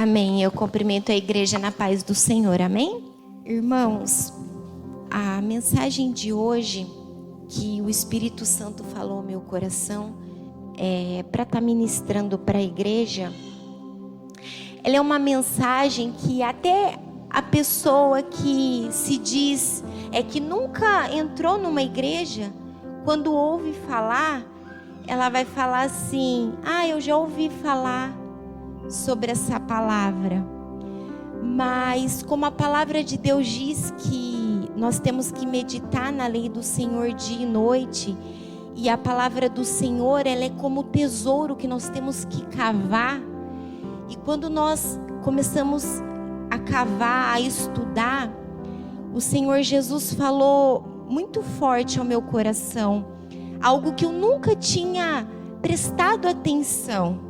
Amém. Eu cumprimento a igreja na paz do Senhor. Amém? Irmãos, a mensagem de hoje que o Espírito Santo falou ao meu coração para estar ministrando para a igreja, ela é uma mensagem que até a pessoa que se diz que nunca entrou numa igreja, quando ouve falar, ela vai falar assim: eu já ouvi falar sobre essa palavra. Mas como a palavra de Deus diz que nós temos que meditar na lei do Senhor dia e noite, e a palavra do Senhor, ela é como o tesouro que nós temos que cavar. E quando nós começamos a cavar, a estudar, o Senhor Jesus falou muito forte ao meu coração, algo que eu nunca tinha prestado atenção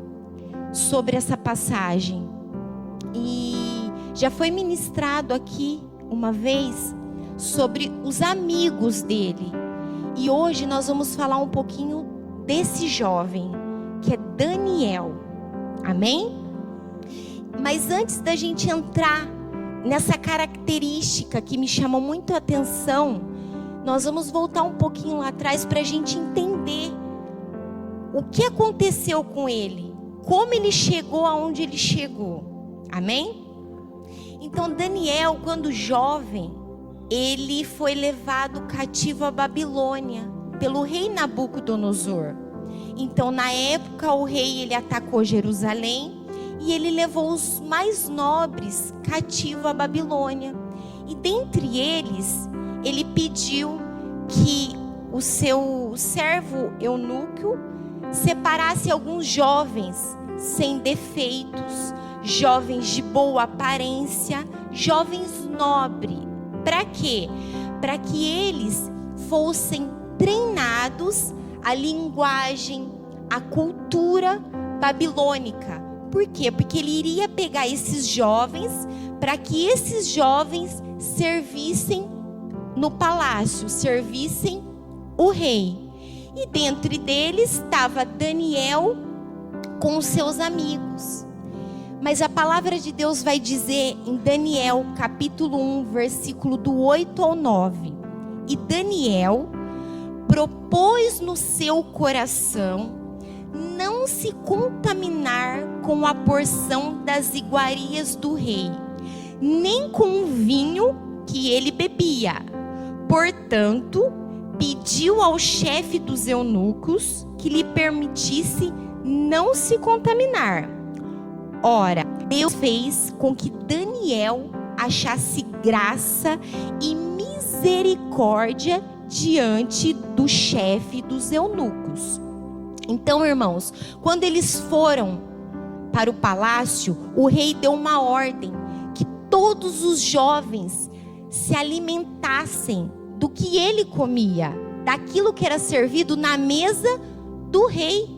sobre essa passagem. E já foi ministrado aqui uma vez sobre os amigos dele. E hoje nós vamos falar um pouquinho desse jovem, que é Daniel. Amém? Mas antes da gente entrar nessa característica que me chamou muito a atenção, nós vamos voltar um pouquinho lá atrás para a gente entender o que aconteceu com ele, como ele chegou aonde ele chegou. Amém? Então Daniel, quando jovem, ele foi levado cativo à Babilônia pelo rei Nabucodonosor. Então na época o rei ele atacou Jerusalém e ele levou os mais nobres cativo à Babilônia. E dentre eles, ele pediu que o seu servo eunuco separasse alguns jovens sem defeitos, jovens de boa aparência, jovens nobres. Para quê? Para que eles fossem treinados à linguagem, à cultura babilônica. Por quê? Porque ele iria pegar esses jovens para que esses jovens servissem no palácio, servissem o rei. E dentre deles estava Daniel com os seus amigos. Mas a palavra de Deus vai dizer em Daniel capítulo 1, versículo do 8 ao 9. E Daniel propôs no seu coração não se contaminar com a porção das iguarias do rei, nem com o vinho que ele bebia. Portanto, pediu ao chefe dos eunucos que lhe permitisse não se contaminar. Ora, Deus fez com que Daniel achasse graça e misericórdia diante do chefe dos eunucos. Então, irmãos, quando eles foram para o palácio, o rei deu uma ordem que todos os jovens se alimentassem do que ele comia, daquilo que era servido na mesa do rei.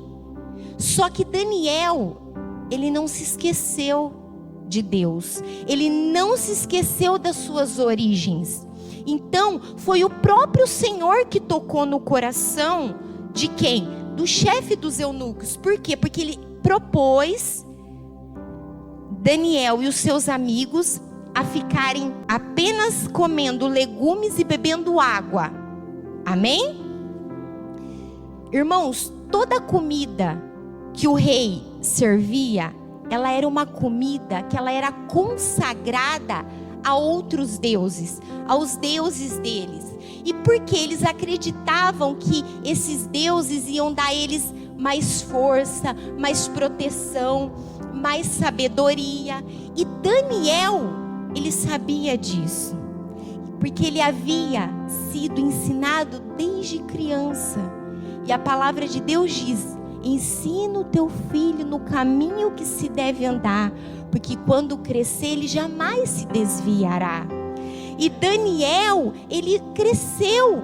Só que Daniel, ele não se esqueceu de Deus, ele não se esqueceu das suas origens. Então, foi o próprio Senhor que tocou no coração de quem? Do chefe dos eunucos. Por quê? Porque ele propôs Daniel e os seus amigos a ficarem apenas comendo legumes e bebendo água. Amém? Irmãos, toda a comida que o rei servia, ela era uma comida que ela era consagrada a outros deuses, aos deuses deles. E porque eles acreditavam que esses deuses iam dar a eles mais força, mais proteção, mais sabedoria. E Daniel, ele sabia disso, porque ele havia sido ensinado desde criança. E a palavra de Deus diz: ensina o teu filho no caminho que se deve andar, porque quando crescer ele jamais se desviará. E Daniel, ele cresceu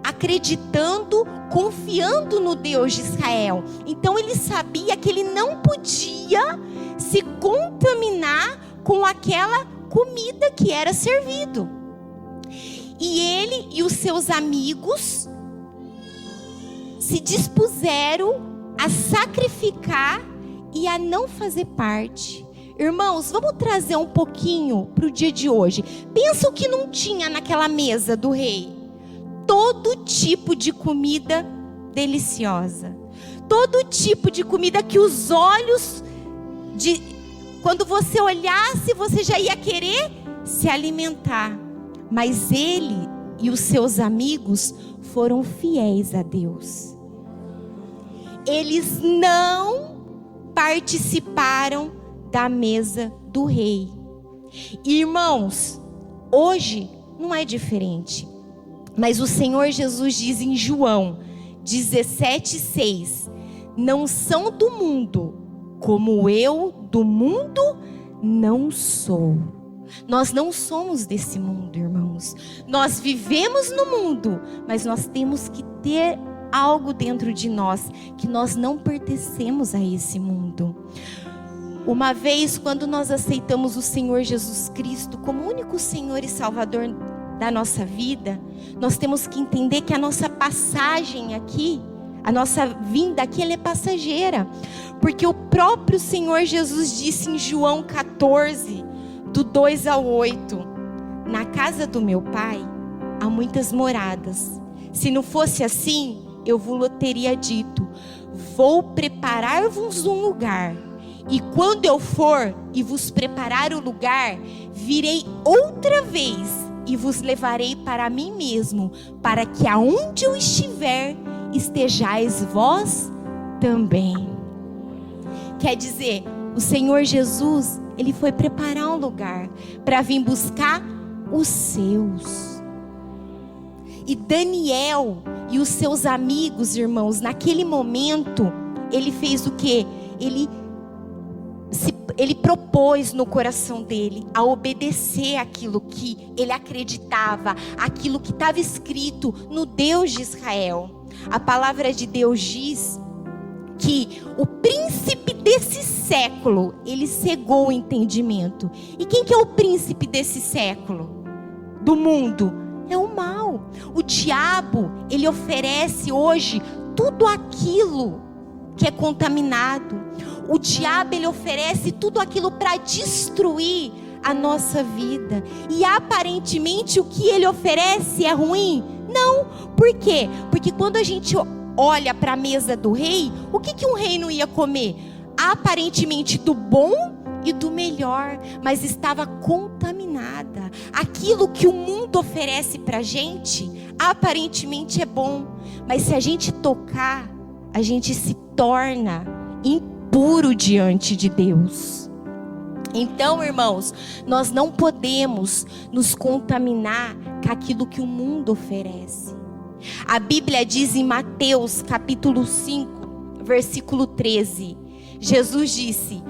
acreditando, confiando no Deus de Israel. Então ele sabia que ele não podia se contaminar com aquela comida que era servido. E ele e os seus amigos se dispuseram a sacrificar e a não fazer parte. Irmãos, vamos trazer um pouquinho para o dia de hoje. Pensa o que não tinha naquela mesa do rei. Todo tipo de comida deliciosa. Todo tipo de comida que os olhos, quando você olhasse, você já ia querer se alimentar. Mas ele e os seus amigos foram fiéis a Deus. Eles não participaram da mesa do rei. Irmãos, hoje não é diferente. Mas o Senhor Jesus diz em João 17:6: não são do mundo, como eu do mundo não sou. Nós não somos desse mundo, irmãos. Nós vivemos no mundo, mas nós temos que ter algo dentro de nós, que nós não pertencemos a esse mundo. Uma vez, quando nós aceitamos o Senhor Jesus Cristo como único Senhor e Salvador da nossa vida, nós temos que entender que a nossa passagem aqui, a nossa vinda aqui, ela é passageira. Porque o próprio Senhor Jesus disse em João 14, do 2 ao 8, na casa do meu Pai há muitas moradas. Se não fosse assim, eu vos teria dito, vou preparar-vos um lugar. E quando eu for e vos preparar o lugar, virei outra vez e vos levarei para mim mesmo, para que aonde eu estiver, estejais vós também. Quer dizer, o Senhor Jesus, Ele foi preparar um lugar para vir buscar os seus. E Daniel e os seus amigos, irmãos, naquele momento, ele fez o quê? Ele propôs no coração dele a obedecer aquilo que ele acreditava, aquilo que estava escrito no Deus de Israel. A palavra de Deus diz que o príncipe desse século, ele cegou o entendimento. E quem que é o príncipe desse século? Do mundo? É o mal. O diabo, ele oferece hoje tudo aquilo que é contaminado. O diabo, ele oferece tudo aquilo para destruir a nossa vida. E aparentemente o que ele oferece é ruim? Não. Por quê? Porque quando a gente olha para a mesa do rei, o que um rei não ia comer? Aparentemente do bom e do melhor, mas estava contaminada. Aquilo que o mundo oferece para a gente, aparentemente é bom, mas se a gente tocar, a gente se torna impuro diante de Deus. Então, irmãos, nós não podemos nos contaminar com aquilo que o mundo oferece. A Bíblia diz em Mateus capítulo 5, versículo 13, Jesus disse,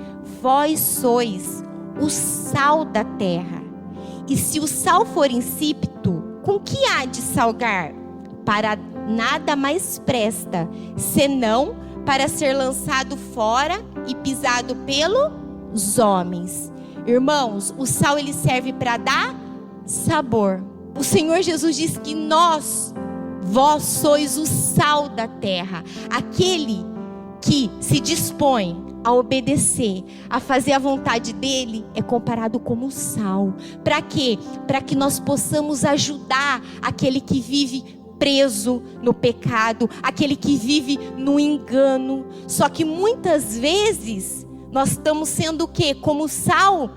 vós sois o sal da terra, e se o sal for insípido, com que há de salgar? Para nada mais presta, senão para ser lançado fora e pisado pelos homens. Irmãos, o sal ele serve para dar sabor. O Senhor Jesus diz que vós sois o sal da terra. Aquele que se dispõe a obedecer, a fazer a vontade dele, é comparado como sal. Para quê? Para que nós possamos ajudar aquele que vive preso no pecado, aquele que vive no engano. Só que muitas vezes nós estamos sendo o quê? Como sal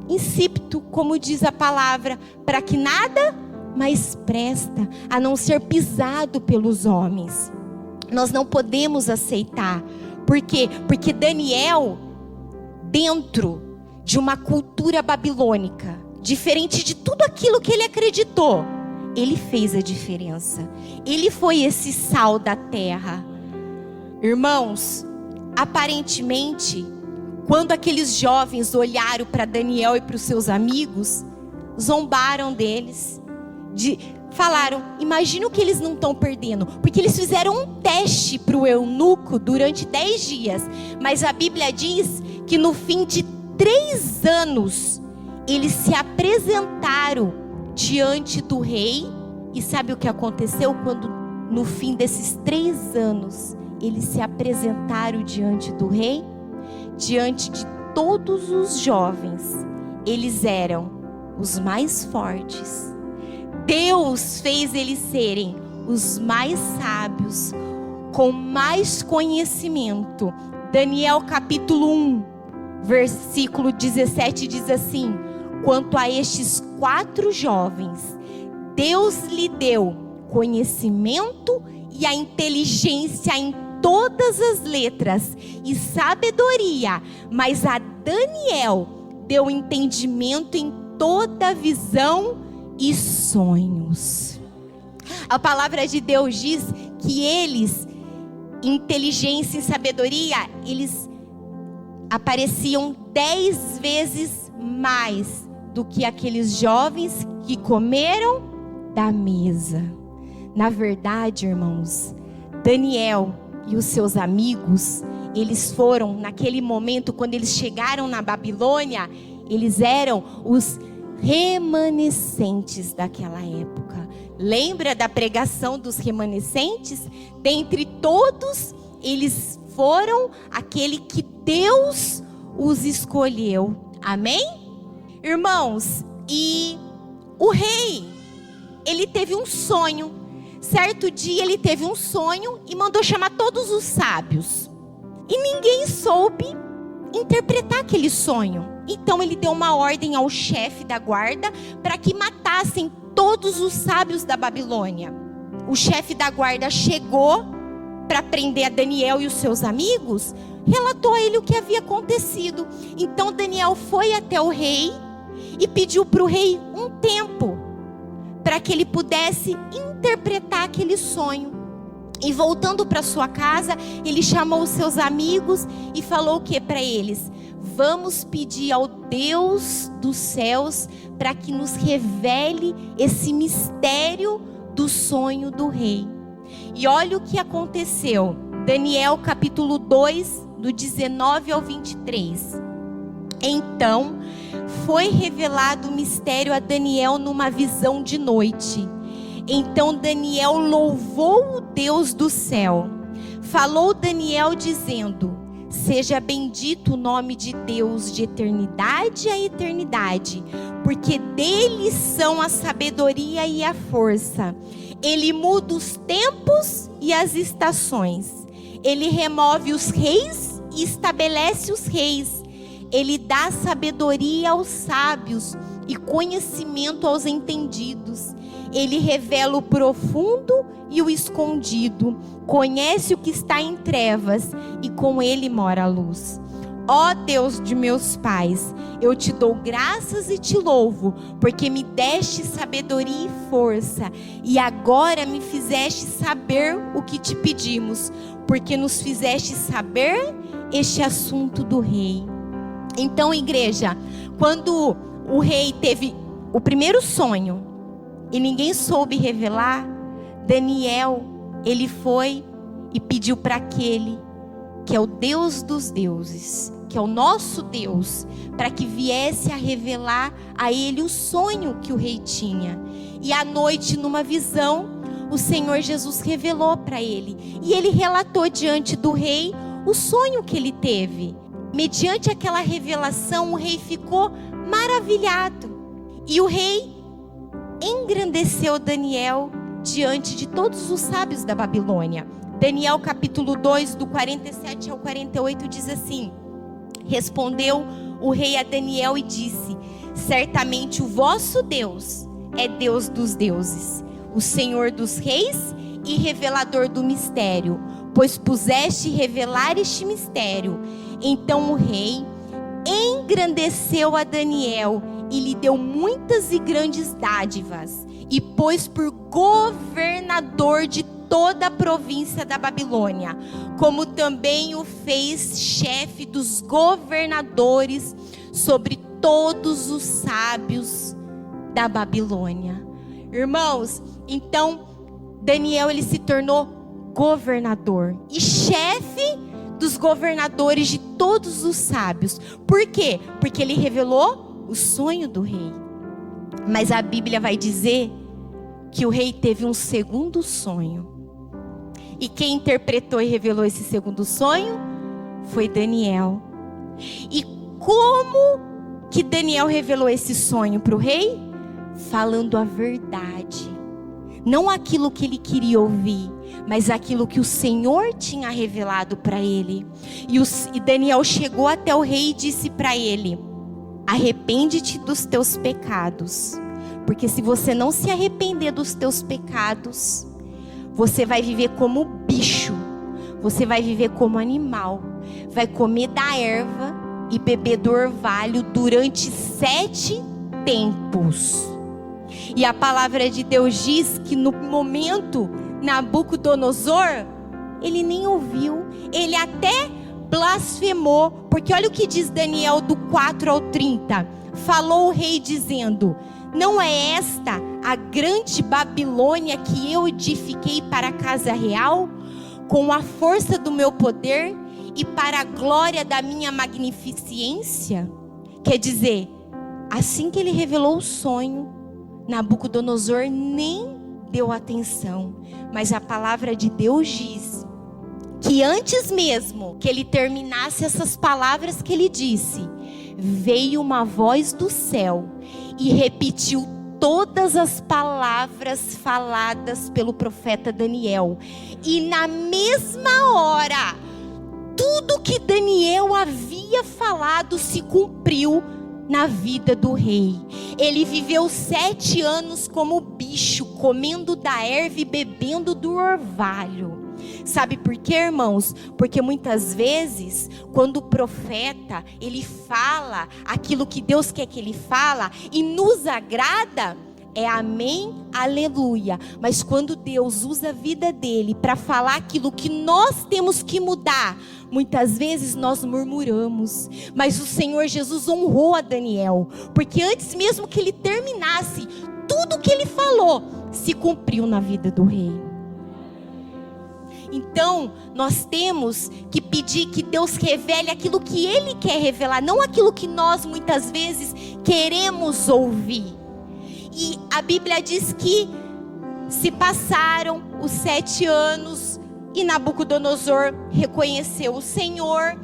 insípido, como diz a palavra, para que nada mais presta, a não ser pisado pelos homens. Nós não podemos aceitar. Por quê? Porque Daniel, dentro de uma cultura babilônica, diferente de tudo aquilo que ele acreditou, ele fez a diferença. Ele foi esse sal da terra. Irmãos, aparentemente, quando aqueles jovens olharam para Daniel e para os seus amigos, zombaram deles. Falaram, imagina o que eles não estão perdendo. Porque eles fizeram um teste para o eunuco durante 10 dias. Mas a Bíblia diz que no fim de 3 anos, eles se apresentaram diante do rei. E sabe o que aconteceu quando no fim desses 3 anos eles se apresentaram diante do rei? diante de todos os jovens, eles eram os mais fortes. Deus fez eles serem os mais sábios, com mais conhecimento. Daniel capítulo 1, versículo 17 diz assim: quanto a estes 4 jovens, Deus lhe deu conhecimento e a inteligência em todas as letras e sabedoria, mas a Daniel deu entendimento em toda visão e sonhos. A palavra de Deus diz que eles, inteligência e sabedoria, eles apareciam 10 vezes mais do que aqueles jovens que comeram da mesa. Na verdade, irmãos, Daniel e os seus amigos, eles foram, naquele momento, quando eles chegaram na Babilônia, eles eram os remanescentes daquela época. Lembra da pregação dos remanescentes? Dentre todos, eles foram aquele que Deus os escolheu. Amém? Irmãos, e o rei, ele teve um sonho. Certo dia ele teve um sonho e mandou chamar todos os sábios. E ninguém soube interpretar aquele sonho. Então ele deu uma ordem ao chefe da guarda para que matassem todos os sábios da Babilônia. O chefe da guarda chegou para prender a Daniel e os seus amigos, relatou a ele o que havia acontecido. Então Daniel foi até o rei e pediu para o rei um tempo para que ele pudesse interpretar aquele sonho. E voltando para sua casa, ele chamou os seus amigos e falou o que para eles? Vamos pedir ao Deus dos céus para que nos revele esse mistério do sonho do rei. E olha o que aconteceu. Daniel capítulo 2, do 19 ao 23. Então foi revelado o mistério a Daniel numa visão de noite. Então Daniel louvou o Deus do céu. Falou Daniel dizendo: seja bendito o nome de Deus de eternidade a eternidade, porque dele são a sabedoria e a força. Ele muda os tempos e as estações. Ele remove os reis e estabelece os reis. Ele dá sabedoria aos sábios e conhecimento aos entendidos. Ele revela o profundo e o escondido. Conhece o que está em trevas e com ele mora a luz. Ó Deus de meus pais, eu te dou graças e te louvo, porque me deste sabedoria e força, e agora me fizeste saber o que te pedimos, porque nos fizeste saber este assunto do rei. Então, igreja, quando o rei teve o primeiro sonho e ninguém soube revelar, Daniel, ele foi e pediu para aquele que é o Deus dos deuses, que é o nosso Deus, para que viesse a revelar a ele o sonho que o rei tinha. E à noite, numa visão, o Senhor Jesus revelou para ele. E ele relatou diante do rei o sonho que ele teve. Mediante aquela revelação, o rei ficou maravilhado. E o rei engrandeceu Daniel diante de todos os sábios da Babilônia. Daniel capítulo 2, do 47 ao 48 diz assim: respondeu o rei a Daniel e disse: certamente o vosso Deus é Deus dos deuses, o Senhor dos reis e revelador do mistério, pois puseste revelar este mistério. Então o rei engrandeceu a Daniel e lhe deu muitas e grandes dádivas, e pôs por governador de toda a província da Babilônia, como também o fez chefe dos governadores sobre todos os sábios da Babilônia. Irmãos, então Daniel ele se tornou governador e chefe dos governadores de todos os sábios. Por quê? Porque ele revelou o sonho do rei. Mas a Bíblia vai dizer que o rei teve um segundo sonho. E quem interpretou e revelou esse segundo sonho foi Daniel. E como que Daniel revelou esse sonho para o rei? Falando a verdade. Não aquilo que ele queria ouvir, mas aquilo que o Senhor tinha revelado para ele. E Daniel chegou até o rei e disse para ele: arrepende-te dos teus pecados, porque se você não se arrepender dos teus pecados, você vai viver como bicho, você vai viver como animal, vai comer da erva e beber do orvalho durante 7 tempos. E a palavra de Deus diz que no momento, Nabucodonosor, ele nem ouviu, ele até blasfemou, porque olha o que diz Daniel do 4 ao 30. Falou o rei dizendo: não é esta a grande Babilônia que eu edifiquei para a casa real, com a força do meu poder e para a glória da minha magnificência? Quer dizer, assim que ele revelou o sonho, Nabucodonosor nem deu atenção. Mas a palavra de Deus diz que antes mesmo que ele terminasse essas palavras que ele disse, veio uma voz do céu e repetiu todas as palavras faladas pelo profeta Daniel. E na mesma hora, tudo que Daniel havia falado se cumpriu na vida do rei. Ele viveu 7 anos como bicho, comendo da erva e bebendo do orvalho. Sabe por quê, irmãos? Porque muitas vezes, quando o profeta, ele fala aquilo que Deus quer que ele fala e nos agrada, é amém, aleluia. Mas quando Deus usa a vida dele para falar aquilo que nós temos que mudar, muitas vezes nós murmuramos. Mas o Senhor Jesus honrou a Daniel, porque antes mesmo que ele terminasse, tudo que ele falou se cumpriu na vida do rei. Então, nós temos que pedir que Deus revele aquilo que Ele quer revelar, não aquilo que nós muitas vezes queremos ouvir. E a Bíblia diz que se passaram os 7 anos e Nabucodonosor reconheceu o Senhor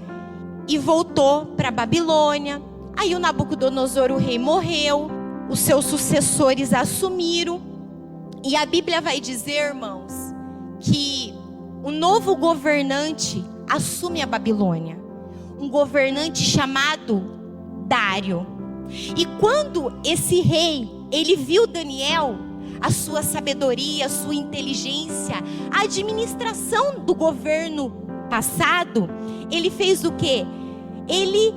e voltou para a Babilônia. Aí o Nabucodonosor, o rei, morreu, os seus sucessores assumiram. E a Bíblia vai dizer, irmãos, que um novo governante assume a Babilônia, um governante chamado Dário. E quando esse rei, ele viu Daniel, a sua sabedoria, a sua inteligência, a administração do governo passado, ele fez o quê? Ele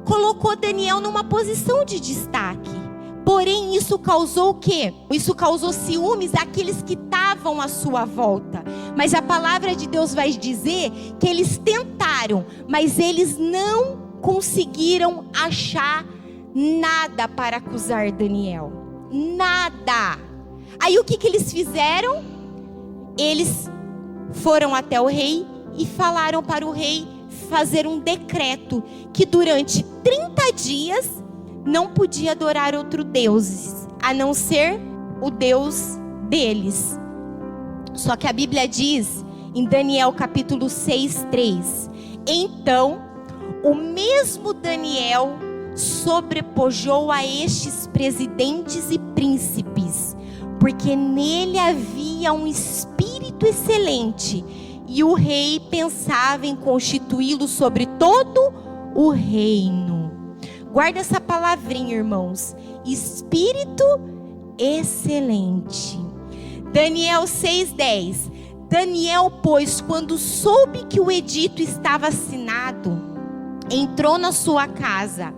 colocou Daniel numa posição de destaque. Porém, isso causou o quê? Isso causou ciúmes àqueles que estavam à sua volta. Mas a palavra de Deus vai dizer que eles tentaram, mas eles não conseguiram achar nada para acusar Daniel. Nada. Aí o que eles fizeram? Eles foram até o rei e falaram para o rei fazer um decreto que durante 30 dias não podia adorar outro deuses, a não ser o Deus deles. Só que a Bíblia diz, em Daniel capítulo 6:3, então o mesmo Daniel sobrepujou a estes presidentes e príncipes, porque nele havia um espírito excelente, e o rei pensava em constituí-lo sobre todo o reino. Guarda essa palavrinha, irmãos. Espírito excelente. Daniel 6:10. Daniel, pois, quando soube que o edito estava assinado, entrou na sua casa,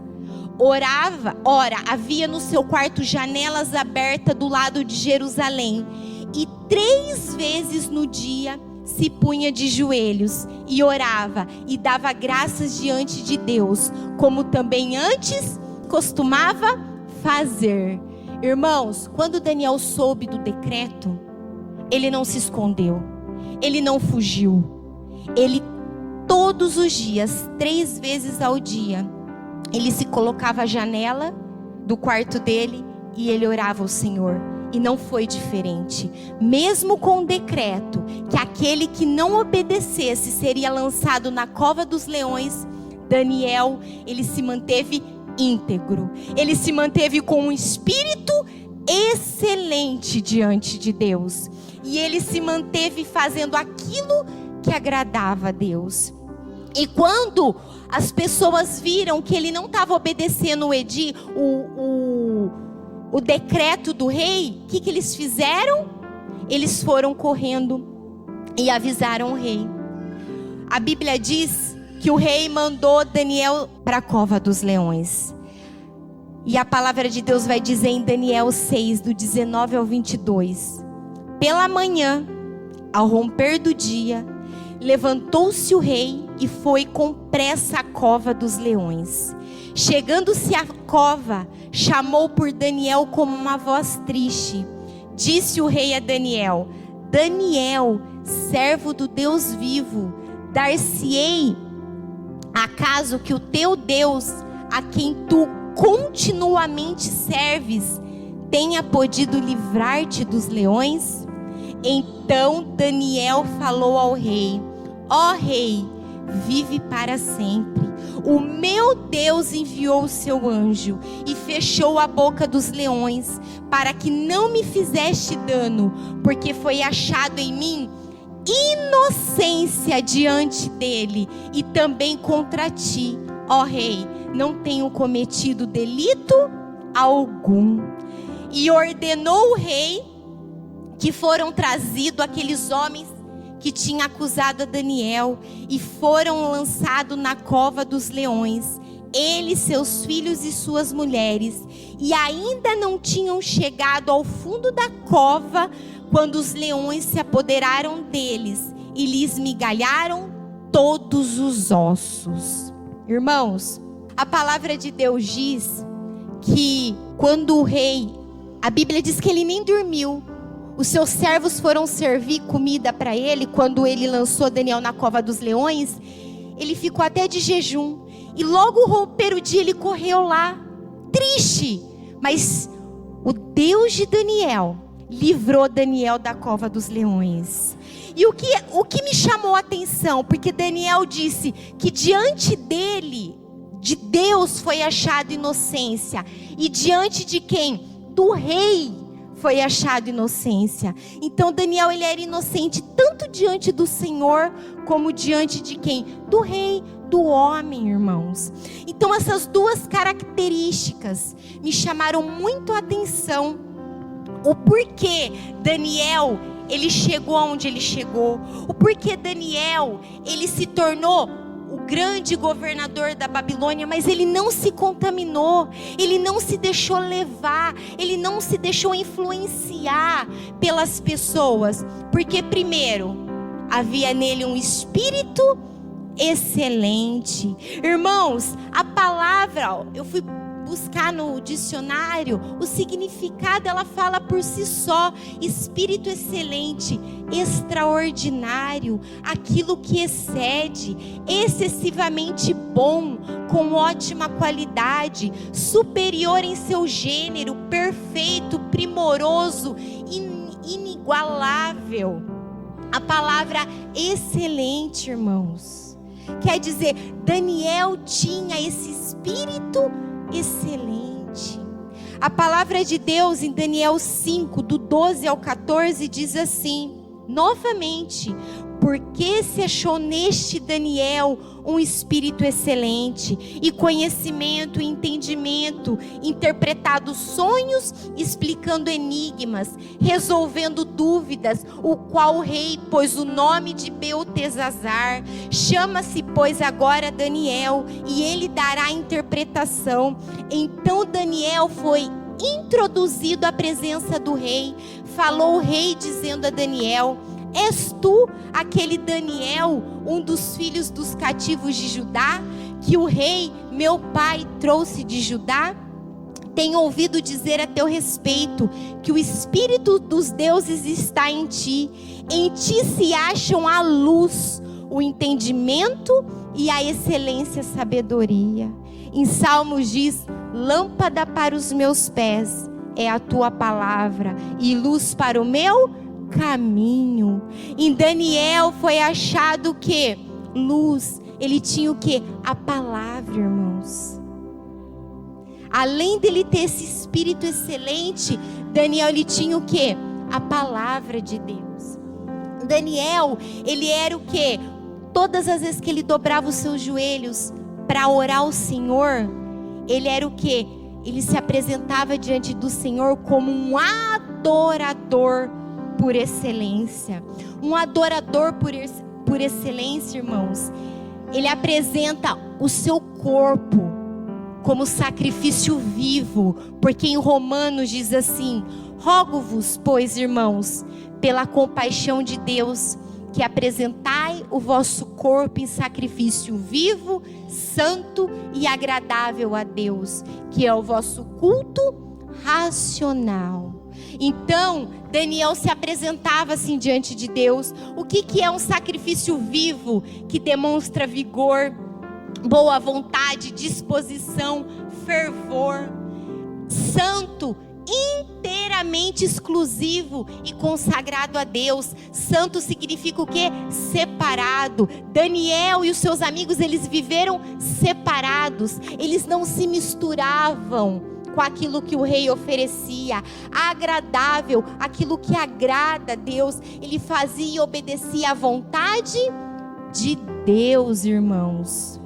orava. Ora, havia no seu quarto janelas abertas do lado de Jerusalém, e 3 vezes no dia se punha de joelhos e orava e dava graças diante de Deus, como também antes costumava fazer. Irmãos, quando Daniel soube do decreto, ele não se escondeu, ele não fugiu. Ele todos os dias, 3 vezes ao dia, ele se colocava à janela do quarto dele e ele orava ao Senhor. E não foi diferente. Mesmo com o decreto que aquele que não obedecesse seria lançado na cova dos leões, Daniel, ele se manteve íntegro. Ele se manteve com um espírito excelente diante de Deus. E ele se manteve fazendo aquilo que agradava a Deus. E quando as pessoas viram que ele não estava obedecendo o decreto do rei, o que eles fizeram? Eles foram correndo e avisaram o rei. A Bíblia diz que o rei mandou Daniel para a cova dos leões. E a palavra de Deus vai dizer em Daniel 6, do 19 ao 22. Pela manhã, ao romper do dia, levantou-se o rei e foi com pressa à cova dos leões. Chegando-se à cova, chamou por Daniel com uma voz triste. Disse o rei a Daniel: Daniel, servo do Deus vivo, dar-se-ei acaso que o teu Deus, a quem tu continuamente serves, tenha podido livrar-te dos leões? Então Daniel falou ao rei: ó rei, vive para sempre. O meu Deus enviou o seu anjo e fechou a boca dos leões, para que não me fizeste dano, porque foi achado em mim inocência diante dele, e também contra ti, ó rei, não tenho cometido delito algum. E ordenou o rei que foram trazidos aqueles homens que tinham acusado a Daniel, e foram lançados na cova dos leões, ele, seus filhos e suas mulheres, e ainda não tinham chegado ao fundo da cova, quando os leões se apoderaram deles, e lhes migalharam todos os ossos. Irmãos, a palavra de Deus diz que quando o rei, a Bíblia diz que ele nem dormiu. Os seus servos foram servir comida para ele. Quando ele lançou Daniel na cova dos leões, ele ficou até de jejum. E logo romper o dia, ele correu lá, triste. Mas o Deus de Daniel livrou Daniel da cova dos leões. E o que me chamou a atenção, porque Daniel disse que diante dele, de Deus, foi achado inocência. E diante de quem? Do rei foi achado inocência. Então Daniel, ele era inocente tanto diante do Senhor, como diante de quem? Do rei, do homem, irmãos. Então essas duas características me chamaram muito a atenção. O porquê Daniel, ele chegou aonde ele chegou. O porquê Daniel, ele se tornou o grande governador da Babilônia, mas ele não se contaminou, ele não se deixou levar, ele não se deixou influenciar pelas pessoas, porque primeiro, havia nele um espírito excelente. Irmãos, a palavra, eu fui buscar no dicionário, o significado, ela fala por si só: espírito excelente, extraordinário, aquilo que excede, excessivamente bom, com ótima qualidade, superior em seu gênero, perfeito, primoroso, inigualável. A palavra excelente, irmãos, quer dizer, Daniel tinha esse espírito excelente. A palavra de Deus em Daniel 5, do 12 ao 14, diz assim, novamente: porque se achou neste Daniel um espírito excelente, e conhecimento e entendimento, interpretado sonhos, explicando enigmas, resolvendo dúvidas, o qual o rei pôs o nome de Beltesazar. Chama-se, pois, agora Daniel, e ele dará a interpretação. Então Daniel foi introduzido à presença do rei. Falou o rei dizendo a Daniel: és tu aquele Daniel, um dos filhos dos cativos de Judá, que o rei, meu pai, trouxe de Judá? Tenho ouvido dizer a teu respeito que o Espírito dos deuses está em ti se acham a luz, o entendimento e a excelência, a sabedoria. Em Salmos diz: lâmpada para os meus pés é a tua palavra, e luz para o meu caminho. Em Daniel foi achado o quê? Luz, ele tinha o quê? A palavra, irmãos. Além dele ter esse espírito excelente, Daniel, ele tinha o quê? A palavra de Deus. Daniel, ele era o quê? Todas as vezes que ele dobrava os seus joelhos para orar ao Senhor, ele era o quê? Ele se apresentava diante do Senhor como um adorador por excelência. Um adorador por excelência, irmãos. Ele apresenta o seu corpo como sacrifício vivo, porque em Romanos diz assim: rogo-vos, pois, irmãos, pela compaixão de Deus, que apresentai o vosso corpo em sacrifício vivo, santo e agradável a Deus, que é o vosso culto racional. Então, Daniel se apresentava assim diante de Deus. O que é um sacrifício vivo? Que demonstra vigor, boa vontade, disposição, fervor. Santo, inteiramente exclusivo e consagrado a Deus. Santo significa o quê? Separado. Daniel e os seus amigos, eles viveram separados. Eles não se misturavam com aquilo que o rei oferecia. Agradável, aquilo que agrada a Deus. Ele fazia e obedecia à vontade de Deus, irmãos.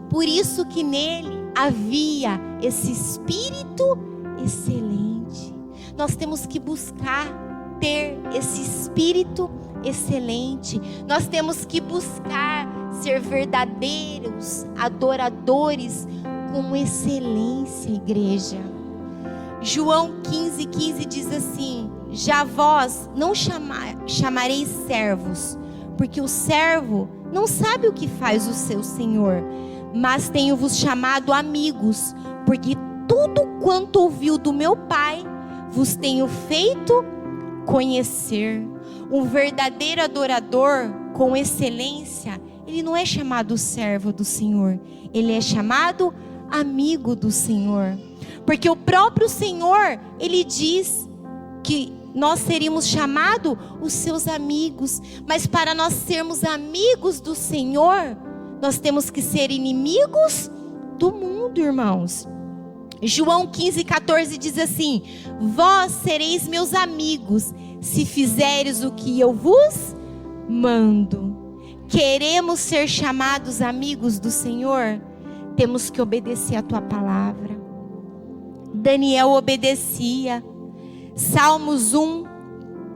Por isso que nele havia esse espírito excelente. Nós temos que buscar ter esse espírito excelente. Nós temos que buscar ser verdadeiros adoradores com excelência, igreja. João 15:15 diz assim: já vós não chamareis servos, porque o servo não sabe o que faz o seu senhor, mas tenho-vos chamado amigos, porque tudo quanto ouviu do meu Pai, vos tenho feito conhecer. Um verdadeiro adorador com excelência, ele não é chamado servo do Senhor, ele é chamado amigo do Senhor. Porque o próprio Senhor, ele diz que nós seríamos chamados os seus amigos. Mas para nós sermos amigos do Senhor, nós temos que ser inimigos do mundo, irmãos. João 15:14 diz assim: vós sereis meus amigos, se fizeres o que eu vos mando. Queremos ser chamados amigos do Senhor? Temos que obedecer a tua palavra. Daniel obedecia. Salmos 1,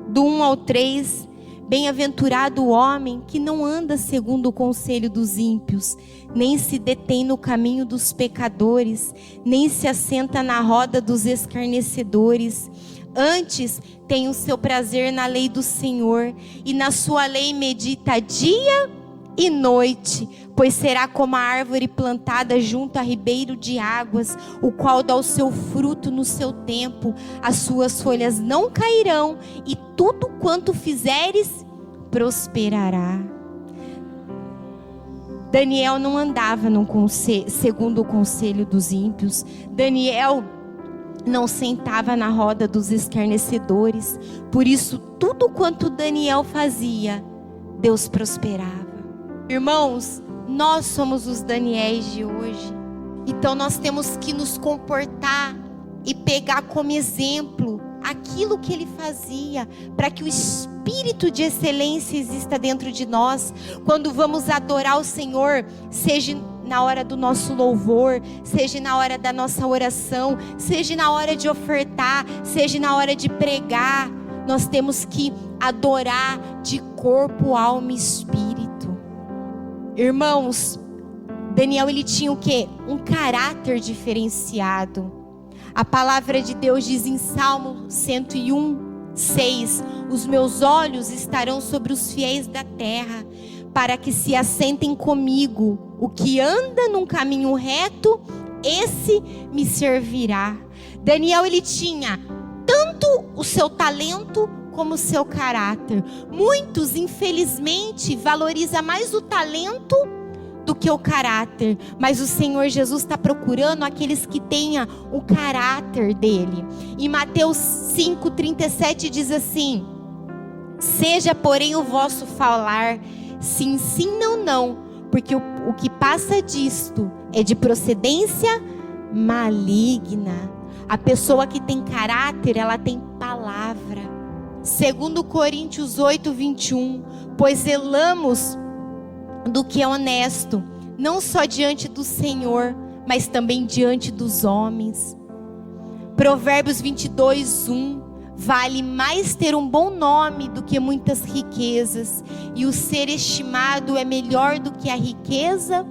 do 1 ao 3. Bem-aventurado o homem que não anda segundo o conselho dos ímpios, nem se detém no caminho dos pecadores, nem se assenta na roda dos escarnecedores. Antes tem o seu prazer na lei do Senhor, e na sua lei medita dia e noite. Pois será como a árvore plantada junto a ribeiro de águas, o qual dá o seu fruto no seu tempo, as suas folhas não cairão, e tudo quanto fizeres prosperará. Daniel não andava segundo o conselho dos ímpios. Daniel não sentava na roda dos escarnecedores. Por isso, tudo quanto Daniel fazia, Deus prosperava. Irmãos, nós somos os Daniéis de hoje. Então nós temos que nos comportar e pegar como exemplo aquilo que ele fazia, para que o espírito de excelência exista dentro de nós. Quando vamos adorar o Senhor, seja na hora do nosso louvor, seja na hora da nossa oração, seja na hora de ofertar, seja na hora de pregar, nós temos que adorar de corpo, alma e espírito. Irmãos, Daniel, ele tinha o quê? Um caráter diferenciado. A palavra de Deus diz em Salmo 101:6: os meus olhos estarão sobre os fiéis da terra, para que se assentem comigo. O que anda num caminho reto, esse me servirá. Daniel, ele tinha tanto o seu talento como o seu caráter. Muitos, infelizmente, valorizam mais o talento do que o caráter. Mas o Senhor Jesus está procurando aqueles que tenham o caráter dele. Em Mateus 5:37 diz assim: seja, porém, o vosso falar sim, sim, não, não, porque o que passa disto é de procedência maligna. A pessoa que tem caráter, ela tem palavra. 2 Coríntios 8, 21. Pois zelamos do que é honesto, não só diante do Senhor, mas também diante dos homens. Provérbios 22, 1. Vale mais ter um bom nome do que muitas riquezas, e o ser estimado é melhor do que a riqueza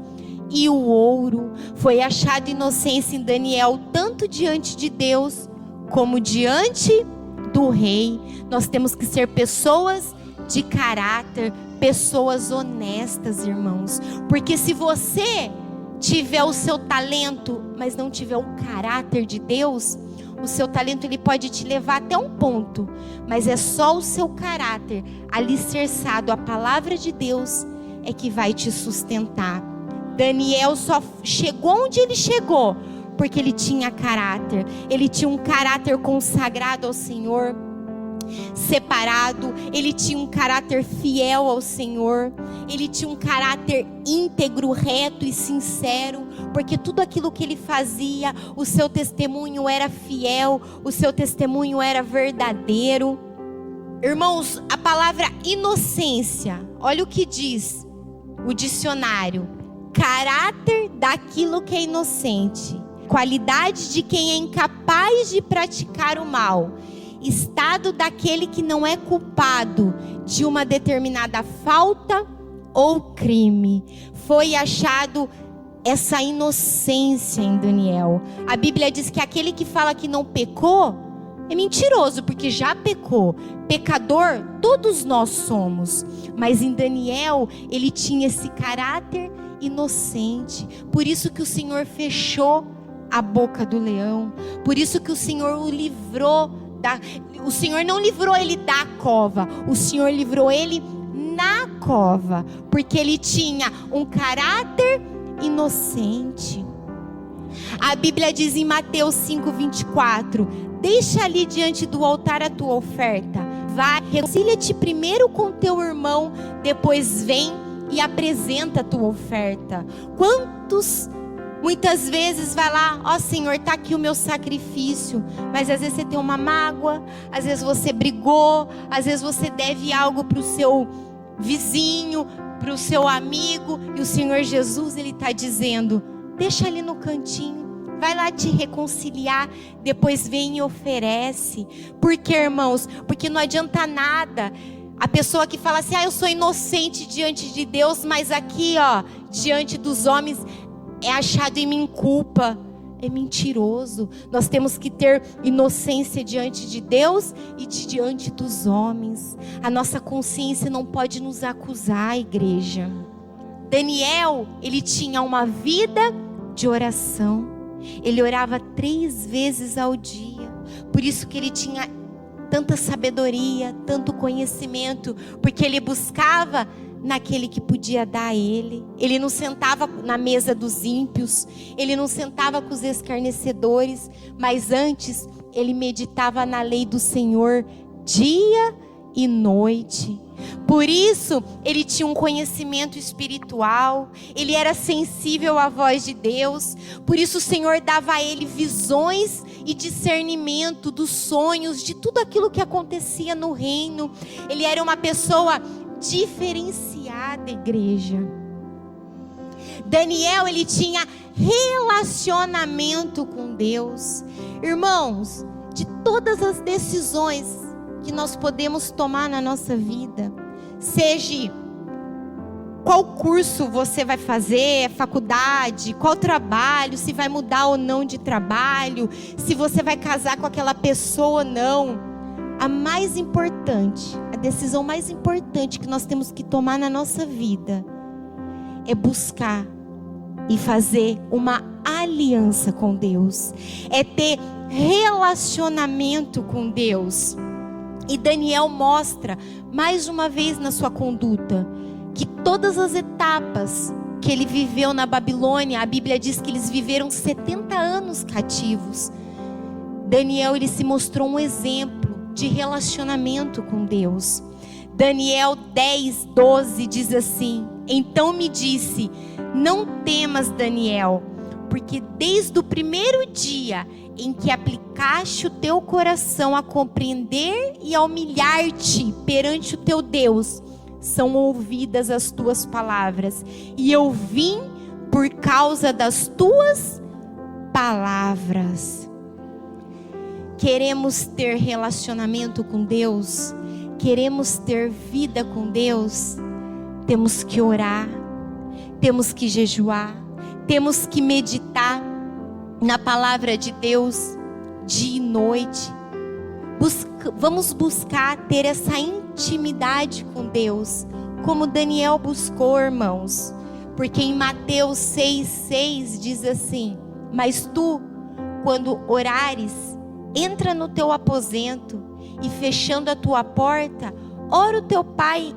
e o ouro. Foi achado inocência em Daniel, tanto diante de Deus, como diante do rei. Nós temos que ser pessoas de caráter, pessoas honestas, irmãos. Porque se você tiver o seu talento, mas não tiver o caráter de Deus, o seu talento ele pode te levar até um ponto, mas é só o seu caráter alicerçado à palavra de Deus é que vai te sustentar. Daniel só chegou onde ele chegou porque ele tinha caráter. Ele tinha um caráter consagrado ao Senhor, separado. Ele tinha um caráter fiel ao Senhor. Ele tinha um caráter íntegro, reto e sincero, porque tudo aquilo que ele fazia, o seu testemunho era fiel, o seu testemunho era verdadeiro. Irmãos, a palavra inocência, olha o que diz o dicionário: caráter daquilo que é inocente, qualidade de quem é incapaz de praticar o mal, estado daquele que não é culpado de uma determinada falta ou crime. Foi achado essa inocência em Daniel. A Bíblia diz que aquele que fala que não pecou é mentiroso, porque já pecou. Pecador, todos nós somos. Mas em Daniel, ele tinha esse caráter inocente. Por isso que o Senhor fechou a boca do leão. Por isso que o Senhor o livrou o Senhor não livrou ele da cova, o Senhor livrou ele na cova, porque ele tinha um caráter inocente. A Bíblia diz em Mateus 5:24: deixa ali diante do altar a tua oferta, vai, reconcilia-te primeiro com teu irmão, depois vem e apresenta a tua oferta. Quantos muitas vezes vai lá, ó Senhor, está aqui o meu sacrifício, mas às vezes você tem uma mágoa, às vezes você brigou, às vezes você deve algo para o seu vizinho, para o seu amigo, e o Senhor Jesus, Ele está dizendo, deixa ali no cantinho, vai lá te reconciliar, depois vem e oferece. Por quê, irmãos? Porque não adianta nada a pessoa que fala assim, eu sou inocente diante de Deus, mas aqui, diante dos homens, é achado em mim culpa. É mentiroso. Nós temos que ter inocência diante de Deus e diante dos homens. A nossa consciência não pode nos acusar, igreja. Daniel, ele tinha uma vida de oração. Ele orava 3 vezes ao dia. Por isso que ele tinha tanta sabedoria, tanto conhecimento, porque ele buscava naquele que podia dar a ele. Ele não sentava na mesa dos ímpios, ele não sentava com os escarnecedores, mas antes ele meditava na lei do Senhor dia e noite. Por isso ele tinha um conhecimento espiritual, ele era sensível à voz de Deus. Por isso o Senhor dava a ele visões e discernimento dos sonhos, de tudo aquilo que acontecia no reino. Ele era uma pessoa diferenciada, igreja. Daniel, ele tinha relacionamento com Deus. Irmãos, de todas as decisões que nós podemos tomar na nossa vida, seja qual curso você vai fazer, faculdade, qual trabalho, se vai mudar ou não de trabalho, se você vai casar com aquela pessoa ou não, a mais importante, a decisão mais importante que nós temos que tomar na nossa vida é buscar e fazer uma aliança com Deus, é ter relacionamento com Deus. E Daniel mostra mais uma vez na sua conduta que todas as etapas que ele viveu na Babilônia, a Bíblia diz que eles viveram 70 anos cativos. Daniel, ele se mostrou um exemplo de relacionamento com Deus. Daniel 10:12 diz assim: então me disse, não temas, Daniel, porque desde o primeiro dia em que aplicaste o teu coração a compreender e a humilhar-te perante o teu Deus, são ouvidas as tuas palavras, e eu vim por causa das tuas palavras. Queremos ter relacionamento com Deus, queremos ter vida com Deus, temos que orar, temos que jejuar, temos que meditar na palavra de Deus dia e noite. Vamos buscar ter essa intimidade com Deus, como Daniel buscou, irmãos. Porque em Mateus 6:6 diz assim: mas tu, quando orares, entra no teu aposento e fechando a tua porta, ora o teu pai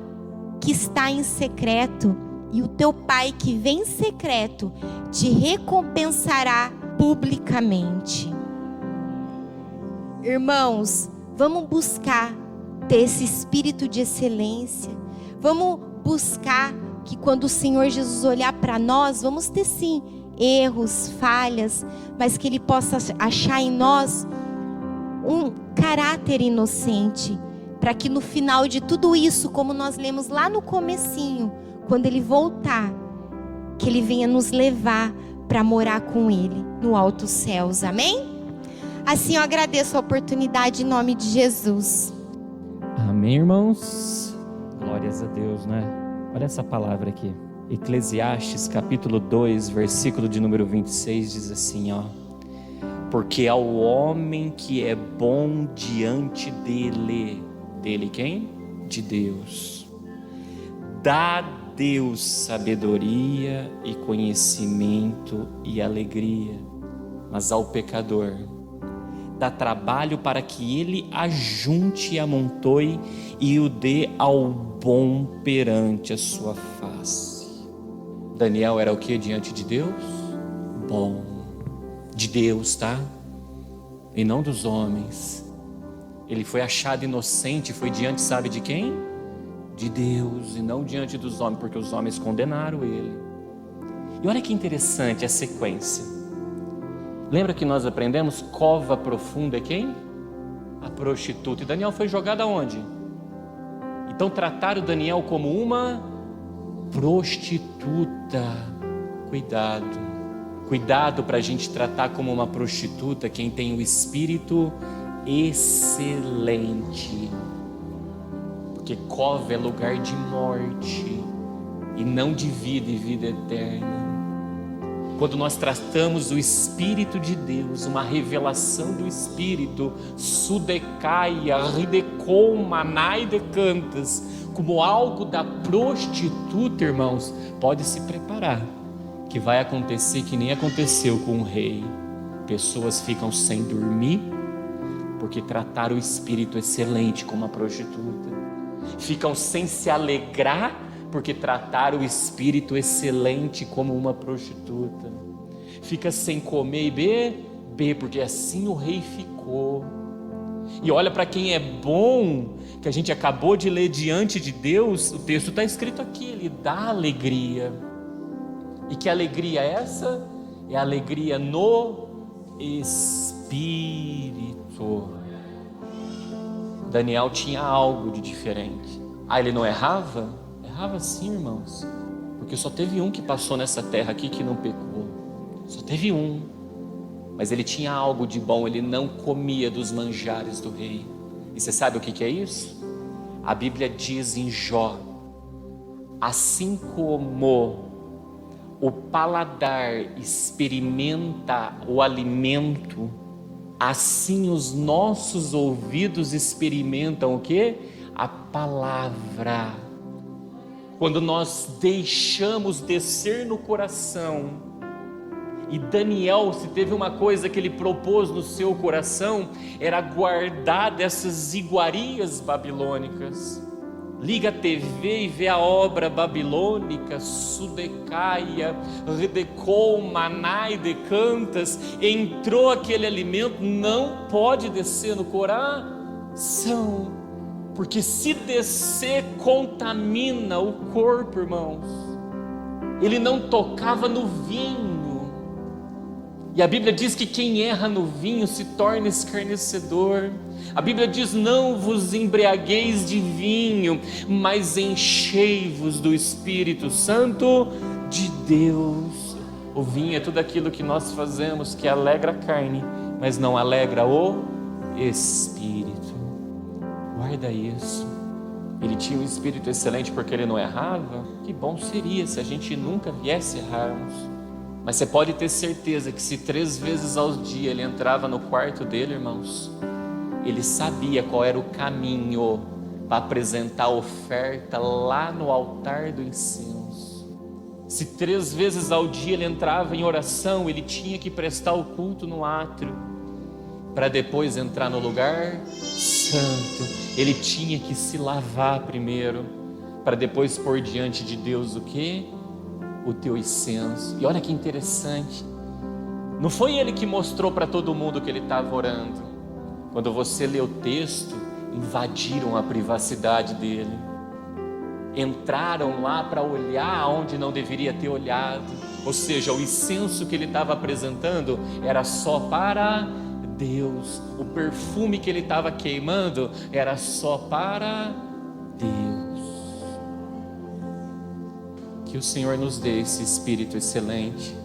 que está em secreto, e o teu pai que vem em secreto te recompensará publicamente. Irmãos, vamos buscar ter esse espírito de excelência. Vamos buscar que quando o Senhor Jesus olhar para nós, vamos ter sim erros, falhas, mas que Ele possa achar em nós um caráter inocente, para que no final de tudo isso, como nós lemos lá no comecinho, quando Ele voltar, que Ele venha nos levar para morar com Ele no alto céus, amém? Assim eu agradeço a oportunidade em nome de Jesus. Amém, irmãos? Glórias a Deus, né? Olha essa palavra aqui. Eclesiastes capítulo 2, versículo de número 26 diz assim, ó: porque ao homem que é bom diante dele quem? De Deus, dá Deus sabedoria e conhecimento e alegria, mas ao pecador dá trabalho para que ele ajunte e amontoe e o dê ao bom perante a sua face. Daniel era o que diante de Deus? Bom. De Deus, tá? E não dos homens. Ele foi achado inocente, foi diante, sabe de quem? De Deus, e não diante dos homens, porque os homens condenaram ele. E olha que interessante a sequência. Lembra que nós aprendemos? Cova profunda é quem? A prostituta. E Daniel foi jogado aonde? Então trataram Daniel como uma prostituta. Cuidado para a gente tratar como uma prostituta quem tem o espírito excelente. Porque cova é lugar de morte e não de vida e vida eterna. Quando nós tratamos o Espírito de Deus, uma revelação do Espírito, sudecaia, ridecom, manai de cantas, como algo da prostituta, irmãos, pode se preparar, que vai acontecer que nem aconteceu com o rei. Pessoas ficam sem dormir, porque trataram o Espírito excelente como uma prostituta. Ficam sem se alegrar, porque trataram o Espírito excelente como uma prostituta. Fica sem comer e beber, porque assim o rei ficou. E olha para quem é bom, que a gente acabou de ler diante de Deus, o texto está escrito aqui, ele dá alegria. E que alegria é essa? É alegria no Espírito. Daniel tinha algo de diferente. Ele não errava? Errava sim, irmãos, porque só teve um que passou nessa terra aqui que não pecou, só teve um, mas ele tinha algo de bom, ele não comia dos manjares do rei. E você sabe o que é isso? A Bíblia diz em Jó: assim como o paladar experimenta o alimento, assim os nossos ouvidos experimentam o quê? A palavra. Quando nós deixamos descer no coração, e Daniel, se teve uma coisa que ele propôs no seu coração, era guardar dessas iguarias babilônicas. Liga a TV e vê a obra babilônica, Sudecaia, Redecom, Manai de Cantas, entrou aquele alimento, não pode descer no coração. Porque se descer, contamina o corpo, irmãos. Ele não tocava no vinho. E a Bíblia diz que quem erra no vinho se torna escarnecedor. A Bíblia diz: não vos embriagueis de vinho, mas enchei-vos do Espírito Santo de Deus. O vinho é tudo aquilo que nós fazemos que alegra a carne, mas não alegra o Espírito. Guarda isso. Ele tinha um espírito excelente porque ele não errava? Que bom seria se a gente nunca viesse errarmos. Mas você pode ter certeza que se 3 vezes ao dia ele entrava no quarto dele, irmãos, ele sabia qual era o caminho para apresentar a oferta lá no altar do incenso. Se 3 vezes ao dia ele entrava em oração, ele tinha que prestar o culto no átrio, para depois entrar no lugar santo. Ele tinha que se lavar primeiro, para depois pôr diante de Deus o quê? O teu incenso. E olha que interessante, não foi ele que mostrou para todo mundo que ele estava orando. Quando você lê o texto, invadiram a privacidade dele, entraram lá para olhar onde não deveria ter olhado. Ou seja, o incenso que ele estava apresentando era só para Deus. O perfume que ele estava queimando era só para Deus. Que o Senhor nos dê esse espírito excelente,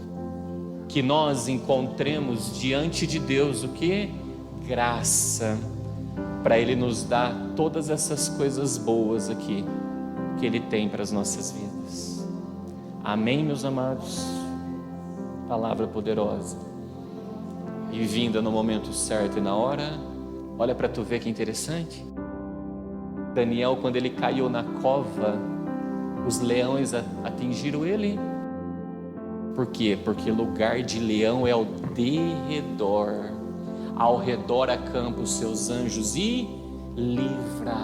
que nós encontremos diante de Deus o que? Graça, para Ele nos dar todas essas coisas boas aqui que Ele tem para as nossas vidas. Amém, meus amados? Palavra poderosa e vinda no momento certo e na hora. Olha para tu ver que interessante. Daniel, quando ele caiu na cova, os leões atingiram ele. Por quê? Porque lugar de leão é ao derredor. Ao redor acampa os seus anjos e livra.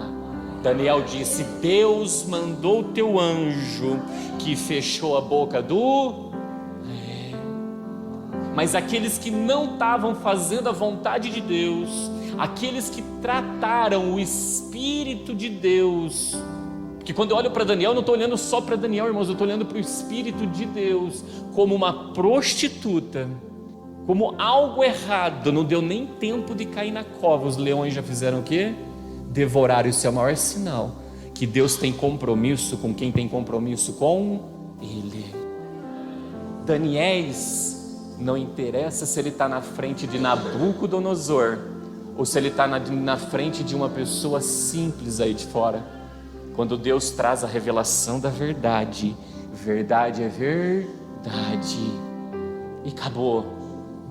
Daniel disse: Deus mandou o teu anjo que fechou a boca do... Mas aqueles que não estavam fazendo a vontade de Deus, aqueles que trataram o Espírito de Deus, porque quando eu olho para Daniel, eu não estou olhando só para Daniel, irmãos, eu estou olhando para o Espírito de Deus como uma prostituta, como algo errado. Não deu nem tempo de cair na cova, os leões já fizeram o quê? Devoraram. Isso é o maior sinal que Deus tem compromisso com quem tem compromisso com Ele. Daniéis, não interessa se ele está na frente de Nabucodonosor ou se ele está na frente de uma pessoa simples aí de fora. Quando Deus traz a revelação da verdade, verdade é verdade, e acabou.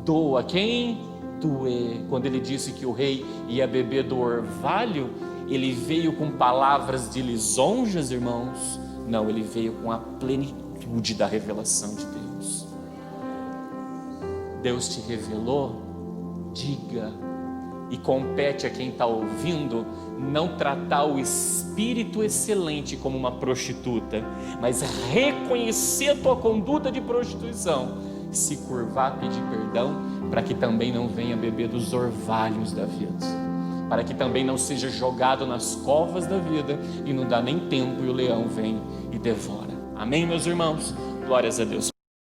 Doa quem doer. Quando ele disse que o rei ia beber do orvalho, ele veio com palavras de lisonjas, irmãos? Não, ele veio com a plenitude da revelação de Deus. Deus te revelou? Diga. E compete a quem está ouvindo não tratar o espírito excelente como uma prostituta, mas reconhecer a tua conduta de prostituição, se curvar, pedir perdão, para que também não venha beber dos orvalhos da vida, para que também não seja jogado nas covas da vida e não dá nem tempo e o leão vem e devora. Amém, meus irmãos? Glórias a Deus.